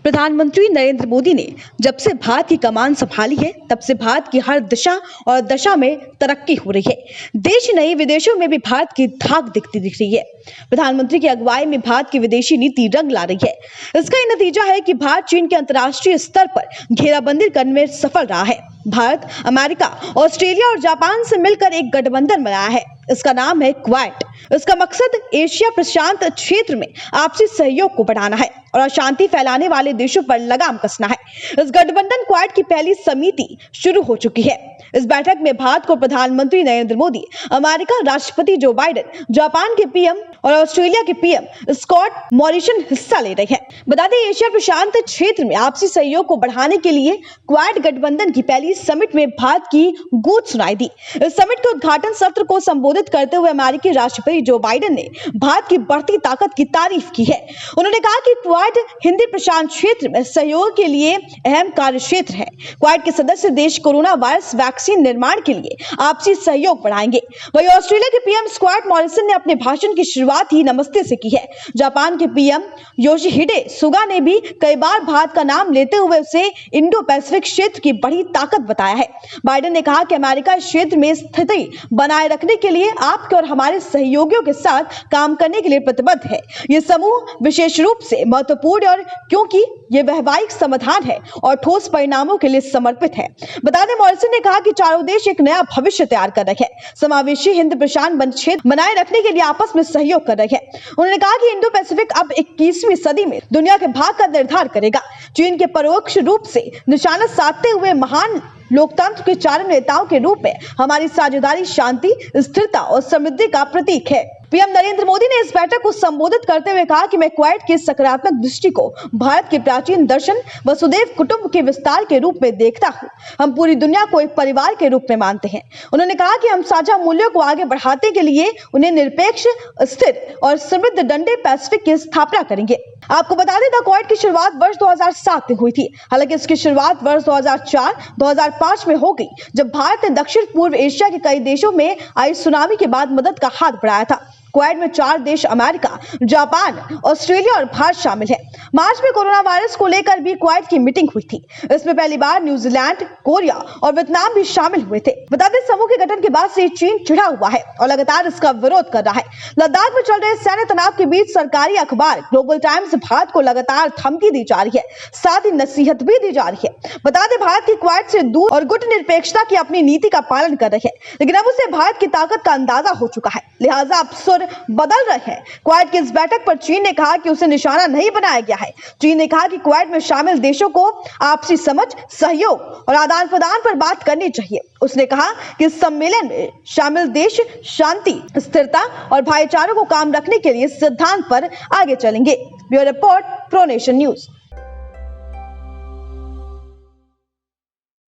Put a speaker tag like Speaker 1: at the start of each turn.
Speaker 1: प्रधानमंत्री नरेंद्र मोदी ने जब से भारत की कमान संभाली है तब से भारत की हर दिशा और दशा में तरक्की हो रही है। देश नहीं विदेशों में भी भारत की धाक दिख रही है। प्रधानमंत्री की अगुवाई में भारत की विदेशी नीति रंग ला रही है। इसका ये नतीजा है कि भारत चीन के अंतर्राष्ट्रीय स्तर पर घेराबंदी करने में सफल रहा है। भारत अमेरिका, ऑस्ट्रेलिया और जापान से मिलकर एक गठबंधन बनाया है। इसका नाम है क्वाड। इसका मकसद एशिया प्रशांत क्षेत्र में आपसी सहयोग को बढ़ाना है और अशांति फैलाने वाले देशों पर लगाम कसना है। इस गठबंधन क्वाड की पहली समिति शुरू हो चुकी है। इस बैठक में भारत को प्रधानमंत्री नरेंद्र मोदी, अमेरिका राष्ट्रपति जो बाइडेन, जापान के पीएम और ऑस्ट्रेलिया के पीएम स्कॉट मॉरिसन हिस्सा ले रहे हैं। बता दें, एशिया प्रशांत क्षेत्र में आपसी सहयोग को बढ़ाने के लिए क्वाड गठबंधन की पहली समिट में भारत की गूंज सुनाई दी। इस समिट के उद्घाटन सत्र को संबोधित करते हुए अमेरिकी राष्ट्रपति जो बाइडेन ने भारत की बढ़ती ताकत की तारीफ की है। उन्होंने कहा कि क्वाड हिंदी प्रशांत क्षेत्र में सहयोग के लिए अहम कार्य क्षेत्र है। क्वाड के सदस्य देश कोरोना वायरस वैक्सीन निर्माण के लिए आपसी सहयोग बढ़ाएंगे। वहीं ऑस्ट्रेलिया के पीएम स्कॉट मॉरिसन ने अपने भाषण की शुरुआत ही नमस्ते से की है। जापान के पीएम योशिहिडे सुगा ने भी कई बार भारत का नाम लेते हुए उसे इंडो पैसिफिक क्षेत्र की बड़ी ताकत बताया है। बाइडेन ने कहा कि अमेरिका इस क्षेत्र में स्थिति बनाए रखने के लिए आपके और हमारे सहयोगियों के साथ काम करने के लिए प्रतिबद्ध है। ये समूह विशेष रूप से महत्वपूर्ण और क्योंकि ये वैश्विक समाधान है और ठोस परिणामों के लिए समर्पित है। बता दें, मॉरिसन ने कहा कि चारों देश एक नया भविष्य तैयार कर रहे हैं। समावेशी हिंद प्रशांत क्षेत्र बनाए रखने के लिए आपस में सहयोग कर रहे हैं। उन्होंने कहा कि इंडो पैसिफिक अब 21वीं सदी में दुनिया के भाग का निर्धारण करेगा। चीन के परोक्ष रूप से निशाना साधते हुए महान लोकतंत्र के चार नेताओं के रूप में हमारी साझेदारी शांति, स्थिरता और समृद्धि का प्रतीक है। पीएम नरेंद्र मोदी ने इस बैठक को संबोधित करते हुए कहा कि मैं क्वाड की सकारात्मक दृष्टि को भारत के प्राचीन दर्शन वसुधैव कुटुंब के विस्तार के रूप में देखता हूं। हम पूरी दुनिया को एक परिवार के रूप में मानते हैं। उन्होंने कहा कि हम साझा मूल्यों को आगे बढ़ाने के लिए उन्हें निरपेक्ष, स्थिर और समृद्ध डंडे पैसिफिक की स्थापना करेंगे। आपको बता दें, द क्वाड की शुरुआत वर्ष 2007 में हुई थी। हालांकि इसकी शुरुआत वर्ष 2004-2005 में हो गई, जब भारत ने दक्षिण पूर्व एशिया के कई देशों में आई सुनामी के बाद मदद का हाथ बढ़ाया था। क्वाड में 4 देश अमेरिका, जापान, ऑस्ट्रेलिया और भारत शामिल है। मार्च में कोरोना वायरस को लेकर भी क्वाड की मीटिंग हुई थी। इसमें पहली बार न्यूजीलैंड, कोरिया और वियतनाम भी शामिल हुए थे। बता दें, समूह के गठन के बाद से चीन चिढ़ा हुआ है और लगातार इसका विरोध कर रहा है। लद्दाख में चल रहे सैन्य तनाव के बीच सरकारी अखबार ग्लोबल टाइम्स भारत को लगातार धमकी दी जा रही है, साथ ही नसीहत भी दी जा रही है। बता दें, भारत की क्वाड से दूर और गुट निरपेक्षता की अपनी नीति का पालन कर रही है, लेकिन अब उसे भारत की ताकत का अंदाजा हो चुका है, लिहाजा अब सुर बदल रहे हैं। क्वाड की इस बैठक पर चीन ने कहा कि उसे निशाना नहीं बनाया गया है। चीन ने कहा कि क्वाड में शामिल देशों को आपसी समझ, सहयोग और आदान प्रदान पर बात करनी चाहिए। उसने कहा कि इस सम्मेलन में शामिल देश शांति, स्थिरता और भाईचारे को कायम रखने के लिए सिद्धांत पर आगे चलेंगे। Bureau report, pro nation news.